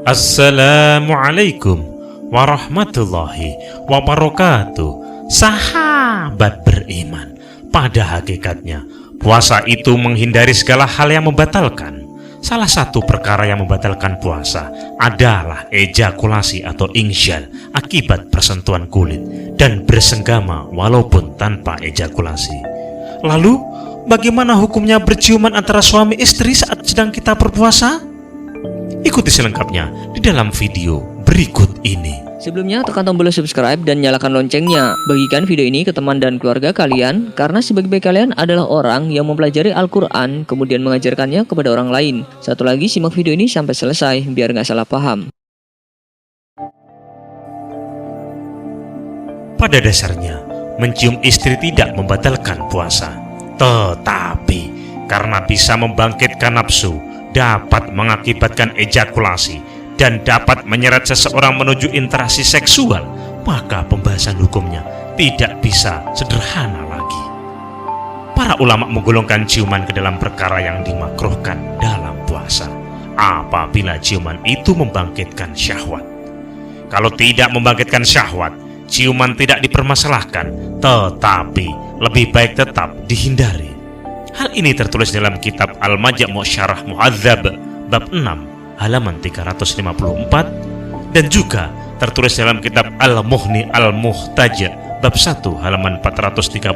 Assalamualaikum warahmatullahi wabarakatuh. Sahabat beriman, pada hakikatnya puasa itu menghindari segala hal yang membatalkan. Salah satu perkara yang membatalkan puasa adalah ejakulasi atau insyal akibat persentuhan kulit dan bersenggama walaupun tanpa ejakulasi. Lalu, bagaimana hukumnya berciuman antara suami istri saat sedang kita berpuasa? Ikuti selengkapnya di dalam video berikut ini. Sebelumnya tekan tombol subscribe dan nyalakan loncengnya. Bagikan video ini ke teman dan keluarga kalian, karena sebaik-baik kalian adalah orang yang mempelajari Al-Quran kemudian mengajarkannya kepada orang lain. Satu lagi, simak video ini sampai selesai biar nggak salah paham. Pada dasarnya, mencium istri tidak membatalkan puasa, tetapi karena bisa membangkitkan nafsu, dapat mengakibatkan ejakulasi, dan dapat menyeret seseorang menuju interaksi seksual, maka pembahasan hukumnya tidak bisa sederhana lagi. Para ulama menggolongkan ciuman ke dalam perkara yang dimakruhkan dalam puasa apabila ciuman itu membangkitkan syahwat. Kalau tidak membangkitkan syahwat, ciuman tidak dipermasalahkan, tetapi lebih baik tetap dihindari. Hal ini tertulis dalam kitab Al-Majmu' Syarah Mu'adzab bab 6 halaman 354, dan juga tertulis dalam kitab Al-Mughni Al-Muhtaj bab 1 halaman 431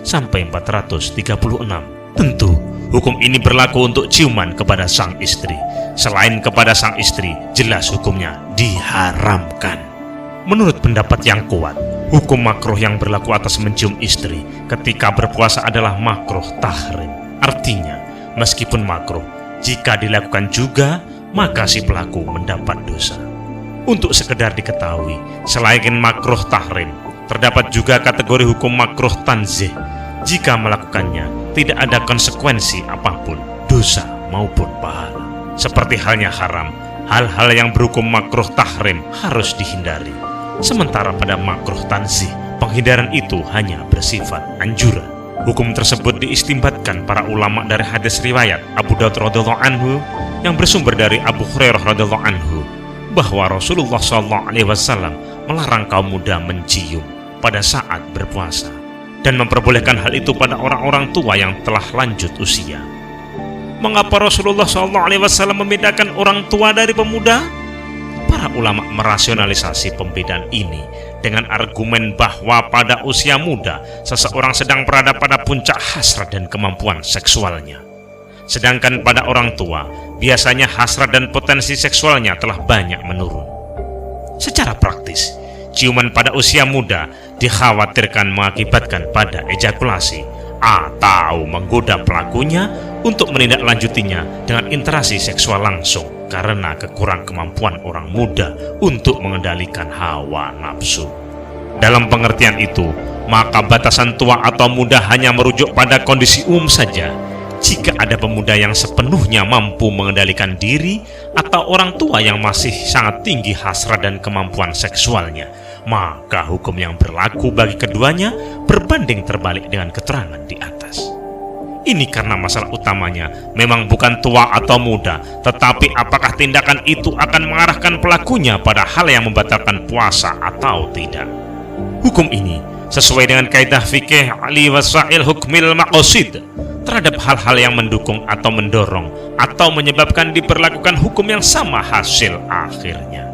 sampai 436. Tentu hukum ini berlaku untuk ciuman kepada sang istri. Selain kepada sang istri, jelas hukumnya diharamkan. Menurut pendapat yang kuat, hukum makruh yang berlaku atas mencium istri ketika berpuasa adalah makruh tahrim. Artinya, meskipun makruh, jika dilakukan juga, maka si pelaku mendapat dosa. Untuk sekedar diketahui, selain makruh tahrim, terdapat juga kategori hukum makruh tanzih. Jika melakukannya, tidak ada konsekuensi apapun, dosa maupun pahala. Seperti halnya haram, hal-hal yang berhukum makruh tahrim harus dihindari. Sementara pada makruh tanzih, penghindaran itu hanya bersifat anjuran. Hukum tersebut diistimbatkan para ulama dari hadis riwayat Abu Daud radhiyallahu anhu yang bersumber dari Abu Hurairah radhiyallahu anhu bahwa Rasulullah SAW melarang kaum muda mencium pada saat berpuasa dan memperbolehkan hal itu pada orang-orang tua yang telah lanjut usia. Mengapa Rasulullah SAW membedakan orang tua dari pemuda? Para ulama merasionalisasi pembedaan ini dengan argumen bahwa pada usia muda seseorang sedang berada pada puncak hasrat dan kemampuan seksualnya, sedangkan pada orang tua biasanya hasrat dan potensi seksualnya telah banyak menurun. Secara praktis, ciuman pada usia muda dikhawatirkan mengakibatkan pada ejakulasi atau menggoda pelakunya untuk menindaklanjutinya dengan interaksi seksual langsung karena kekurang kemampuan orang muda untuk mengendalikan hawa nafsu. Dalam pengertian itu, maka batasan tua atau muda hanya merujuk pada kondisi umum saja. Jika ada pemuda yang sepenuhnya mampu mengendalikan diri atau orang tua yang masih sangat tinggi hasrat dan kemampuan seksualnya, maka hukum yang berlaku bagi keduanya berbanding terbalik dengan keterangan di atas. Ini karena masalah utamanya memang bukan tua atau muda, tetapi apakah tindakan itu akan mengarahkan pelakunya pada hal yang membatalkan puasa atau tidak. Hukum ini sesuai dengan kaidah fikih ali wasail hukmil maqasid terhadap hal-hal yang mendukung atau mendorong atau menyebabkan diberlakukan hukum yang sama hasil akhirnya.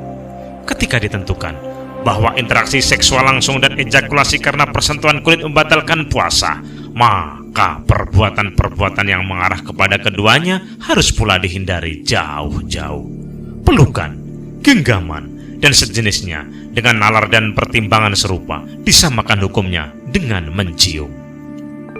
Ketika ditentukan bahwa interaksi seksual langsung dan ejakulasi karena persentuhan kulit membatalkan puasa, maka perbuatan-perbuatan yang mengarah kepada keduanya harus pula dihindari jauh-jauh. Pelukan, genggaman, dan sejenisnya dengan nalar dan pertimbangan serupa disamakan hukumnya dengan mencium.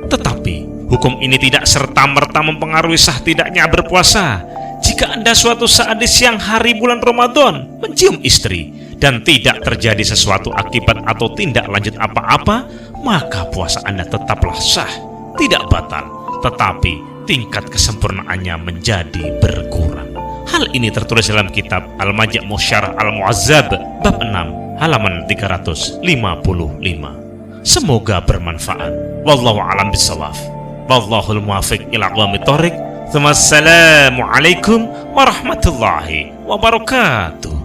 Tetapi hukum ini tidak serta-merta mempengaruhi sah tidaknya berpuasa. Jika Anda suatu saat di siang hari bulan Ramadan mencium istri dan tidak terjadi sesuatu akibat atau tindak lanjut apa-apa, maka puasa Anda tetaplah sah, tidak batal, tetapi tingkat kesempurnaannya menjadi berkurang. Hal ini tertulis dalam kitab Al-Majmu' Syarah Al-Mu'adzab bab 6 halaman 355. Semoga bermanfaat. Wallahu a'lam bishawab. Wallahul muwaffiq ila aqwamit thoriq. Wassalamualaikum warahmatullahi wabarakatuh.